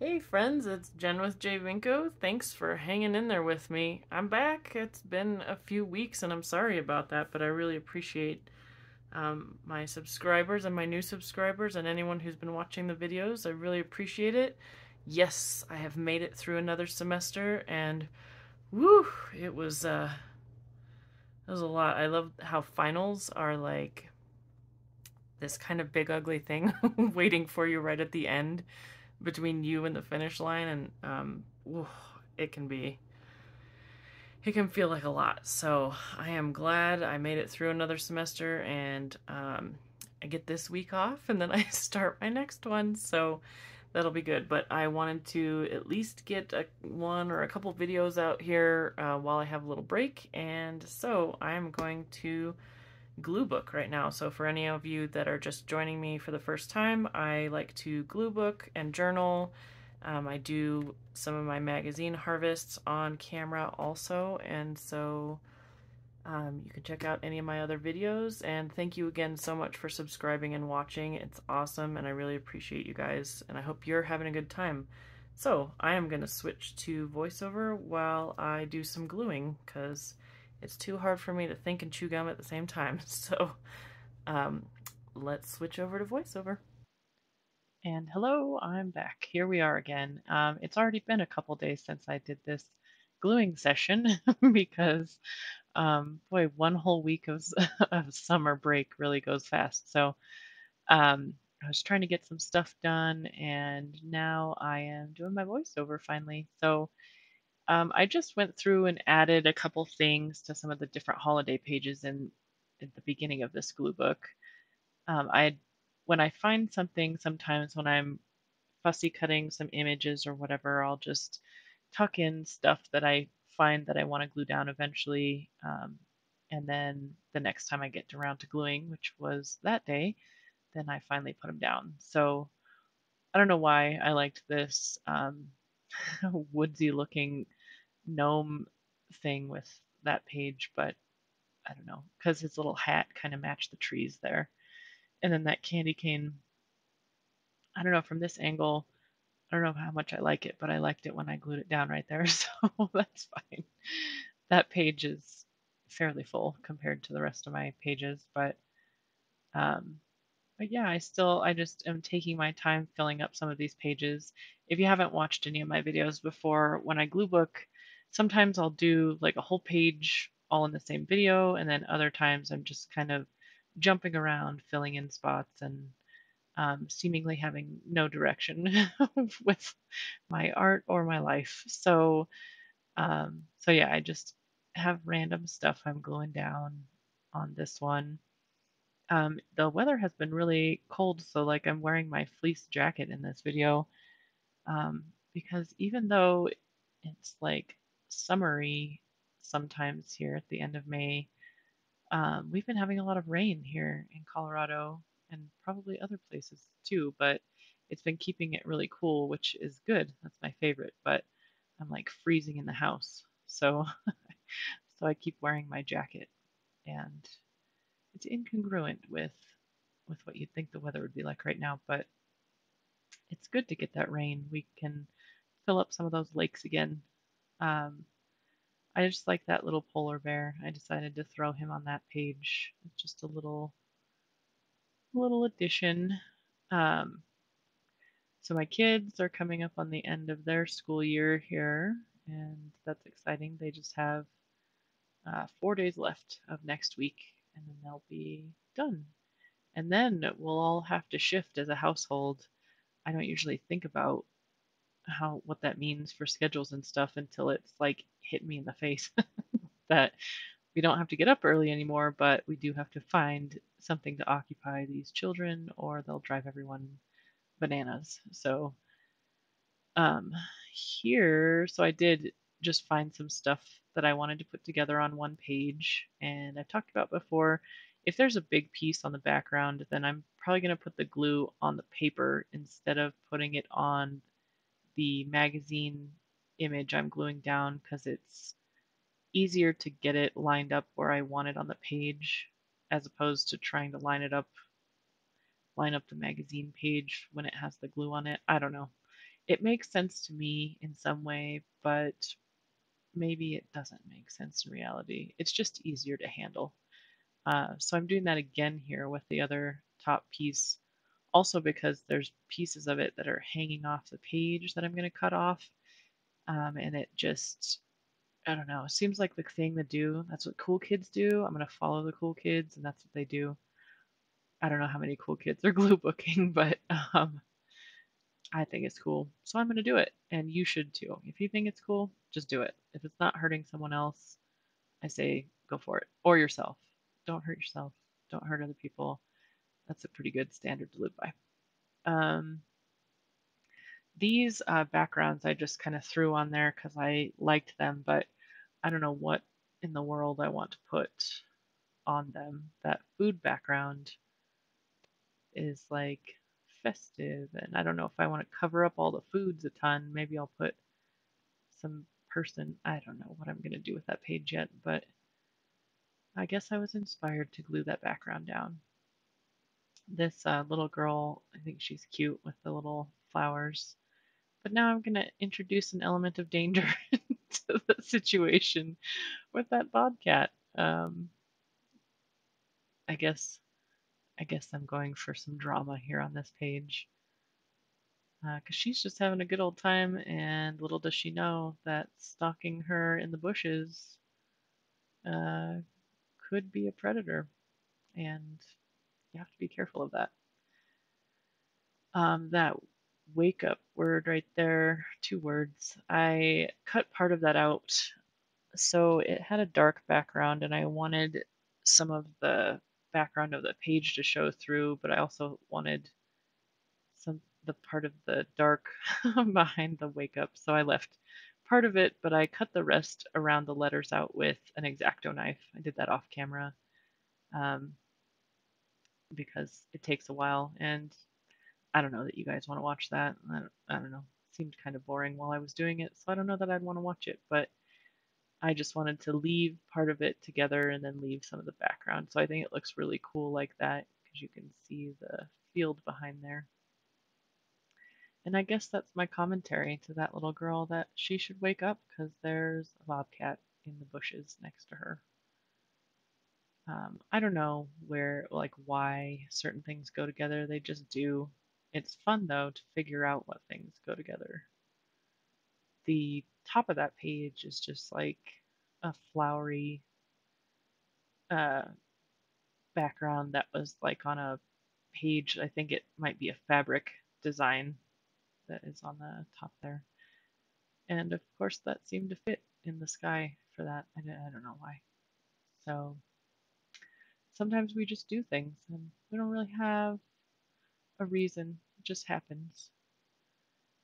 Hey friends, it's Jen with J Vinco. Thanks for hanging in there with me. I'm back. It's been a few weeks and I'm sorry about that, but I really appreciate my subscribers and my new subscribers and anyone who's been watching the videos. I really appreciate it. Yes, I have made it through another semester and woo, it was a lot. I love how finals are like this kind of big ugly thing waiting for you right at the end between you and the finish line, and it can be it can feel like a lot. So I am glad I made it through another semester, and I get this week off and then I start my next one, so that'll be good. But I wanted to at least get one or a couple videos out here while I have a little break, and so I'm going to glue book right now. So for any of you that are just joining me for the first time, I like to glue book and journal. I do some of my magazine harvests on camera also, and so you can check out any of my other videos. And thank you again so much for subscribing and watching. It's awesome, and I really appreciate you guys, and I hope you're having a good time. So I am going to switch to voiceover while I do some gluing, because it's too hard for me to think and chew gum at the same time. So um, let's switch over to voiceover. And hello, I'm back. Here we are again. It's already been a couple days since I did this gluing session because, boy, one whole week of, of summer break really goes fast. So I was trying to get some stuff done, and now I am doing my voiceover finally. So I just went through and added a couple things to some of the different holiday pages at the beginning of this glue book. I when I find something, sometimes when I'm fussy cutting some images or whatever, I'll just tuck in stuff that I find that I want to glue down eventually. And then the next time I get around to gluing, which was that day, then I finally put them down. So I don't know why I liked this woodsy looking gnome thing with that page, but I don't know, because his little hat kind of matched the trees there. And then that candy cane, I don't know, from this angle, I don't know how much I like it, but I liked it when I glued it down right there, so that's fine. That page is fairly full compared to the rest of my pages, um, but yeah, I just am taking my time filling up some of these pages. If you haven't watched any of my videos before, when I glue book, sometimes I'll do like a whole page all in the same video, and then other times I'm just kind of jumping around, filling in spots, and seemingly having no direction with my art or my life. So yeah, I just have random stuff I'm gluing down on this one. The weather has been really cold, so like I'm wearing my fleece jacket in this video, because even though it's like summery sometimes here at the end of May, we've been having a lot of rain here in Colorado and probably other places too, but it's been keeping it really cool, which is good. That's my favorite, but I'm like freezing in the house. So so I keep wearing my jacket, and it's incongruent with what you'd think the weather would be like right now, but it's good to get that rain. We can fill up some of those lakes again. Um, I just like that little polar bear. I decided to throw him on that page. It's just a little addition. Um, so my kids are coming up on the end of their school year here, and that's exciting. They just have 4 days left of next week, and then they'll be done. And then we'll all have to shift as a household. I don't usually think about how what that means for schedules and stuff until it's like hit me in the face that we don't have to get up early anymore, but we do have to find something to occupy these children or they'll drive everyone bananas. So um, so I did just find some stuff that I wanted to put together on one page. And I've talked about before, if there's a big piece on the background, then I'm probably going to put the glue on the paper instead of putting it on the magazine image I'm gluing down, because it's easier to get it lined up where I want it on the page as opposed to trying to line up the magazine page when it has the glue on it. I don't know. It makes sense to me in some way, but maybe it doesn't make sense in reality. It's just easier to handle. So I'm doing that again here with the other top piece, also because there's pieces of it that are hanging off the page that I'm going to cut off. And it just, I don't know, it seems like the thing to do. That's what cool kids do. I'm going to follow the cool kids, and that's what they do. I don't know how many cool kids are glue booking, but I think it's cool. So I'm going to do it. And you should too. If you think it's cool, just do it. If it's not hurting someone else, I say go for it. Or yourself. Don't hurt yourself. Don't hurt other people. That's a pretty good standard to live by. Um, these backgrounds I just kind of threw on there because I liked them, but I don't know what in the world I want to put on them. That food background is like festive, and I don't know if I want to cover up all the foods a ton. Maybe I'll put some person. I don't know what I'm going to do with that page yet, but I guess I was inspired to glue that background down. This little girl, I think she's cute with the little flowers. But now I'm going to introduce an element of danger to the situation with that bobcat. Um, I guess I guess I'm going for some drama here on this page because she's just having a good old time, and little does she know that stalking her in the bushes uh, could be a predator, and you have to be careful of that. That wake up word right there, 2 words. I cut part of that out. So it had a dark background, and I wanted some of the background of the page to show through, but I also wanted some the part of the dark behind the wake up. So I left part of it, but I cut the rest around the letters out with an X-Acto knife. I did that off camera um, because it takes a while, and I don't know that you guys want to watch that. I don't know. It seemed kind of boring while I was doing it, so I don't know that I'd want to watch it, but I just wanted to leave part of it together and then leave some of the background. So I think it looks really cool like that because you can see the field behind there. And I guess that's my commentary to that little girl that she should wake up because there's a bobcat in the bushes next to her. I don't know where, like, why certain things go together. They just do. It's fun, though, to figure out what things go together. The top of that page is just like a flowery uh, background that was like on a page. I think it might be a fabric design that is on the top there. And of course, that seemed to fit in the sky for that. I don't know why. So sometimes we just do things and we don't really have a reason. It just happens.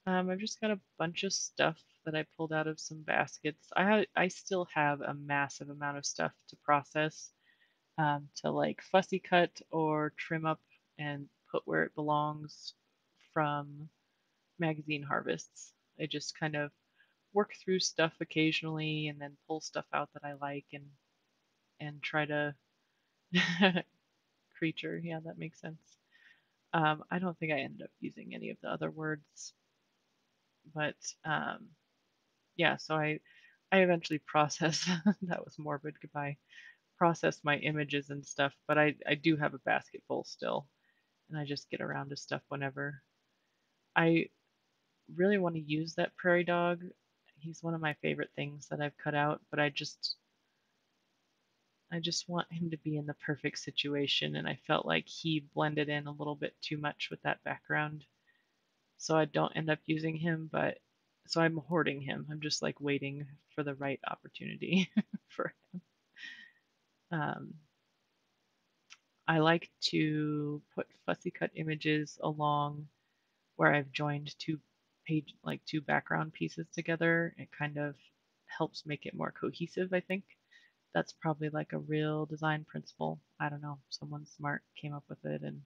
I've just got a bunch of stuff that I pulled out of some baskets. I still have a massive amount of stuff to process, to like fussy cut or trim up and put where it belongs from magazine harvests. I just kind of work through stuff occasionally and then pull stuff out that I like and try to creature. Yeah, that makes sense. I don't think I ended up using any of the other words, but yeah. So I eventually process. That was morbid. Goodbye. Process my images and stuff, but I do have a basket full still, and I just get around to stuff whenever. I really want to use that prairie dog. He's one of my favorite things that I've cut out, but I just want him to be in the perfect situation, and I felt like he blended in a little bit too much with that background. So I don't end up using him, but so I'm hoarding him. I'm just like waiting for the right opportunity for him. Um, I like to put fussy cut images along where I've joined two background pieces together. It kind of helps make it more cohesive, I think. That's probably like a real design principle. I don't know. Someone smart came up with it, and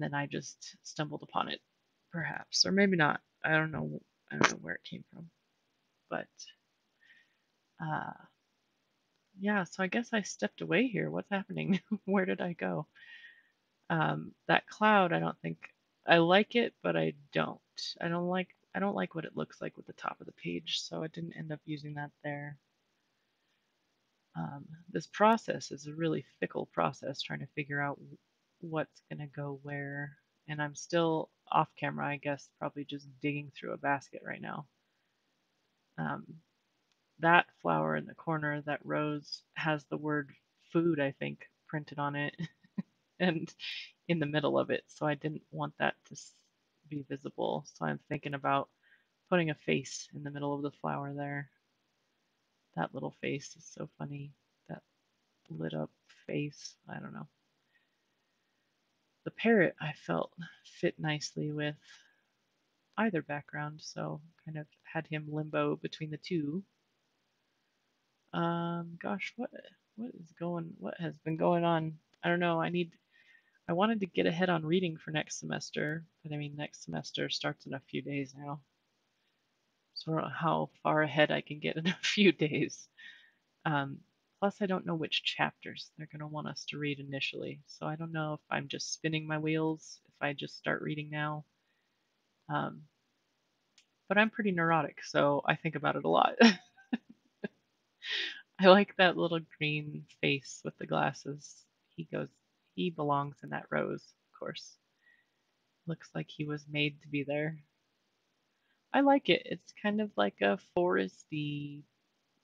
then I just stumbled upon it, perhaps. Or maybe not. I don't know where it came from. But uh yeah, so I guess I stepped away here. What's happening? Where did I go? That cloud, I don't think I like it, but I don't. I don't like what it looks like with the top of the page, so I didn't end up using that there. This process is a really fickle process trying to figure out what's going to go where. And I'm still off camera, I guess, probably just digging through a basket right now. Um, that flower in the corner, that rose, has the word food, I think, printed on it and in the middle of it. So I didn't want that to be visible. So I'm thinking about putting a face in the middle of the flower there. That little face is so funny. That lit up face. I don't know. The parrot I felt fit nicely with either background, so kind of had him limbo between the two. Gosh, what has been going on? I don't know. I wanted to get ahead on reading for next semester, but I mean next semester starts in a few days now. So I don't know how far ahead I can get in a few days. Um, Plus, I don't know which chapters they're going to want us to read initially. So I don't know if I'm just spinning my wheels if I just start reading now. Um, but I'm pretty neurotic, so I think about it a lot. I like that little green face with the glasses. He goes, he belongs in that rose, of course. Looks like he was made to be there. I like it. It's kind of like a foresty,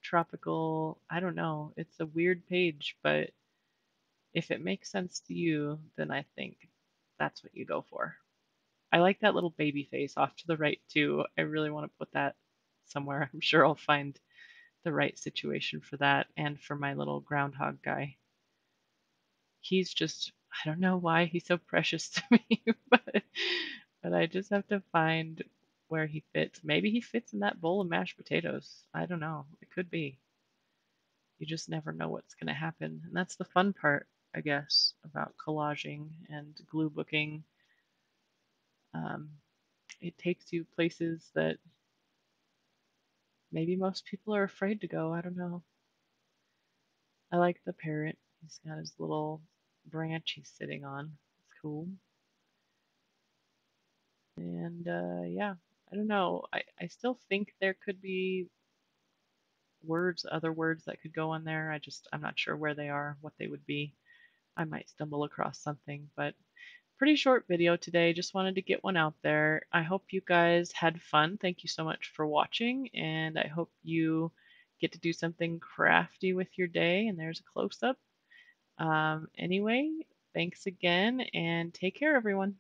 tropical, I don't know. It's a weird page, but if it makes sense to you, then I think that's what you go for. I like that little baby face off to the right too. I really want to put that somewhere. I'm sure I'll find the right situation for that and for my little groundhog guy. He's just, I don't know why he's so precious to me, but I just have to find where he fits. Maybe he fits in that bowl of mashed potatoes. I don't know. It could be. You just never know what's going to happen. And that's the fun part, I guess, about collaging and glue booking. Um, it takes you places that maybe most people are afraid to go. I don't know. I like the parrot. He's got his little branch he's sitting on. It's cool. And yeah, I don't know. I still think there could be other words that could go on there. I'm not sure where they are, what they would be. I might stumble across something, but pretty short video today. Just wanted to get one out there. I hope you guys had fun. Thank you so much for watching, and I hope you get to do something crafty with your day. And there's a close up. Anyway, thanks again, and take care, everyone.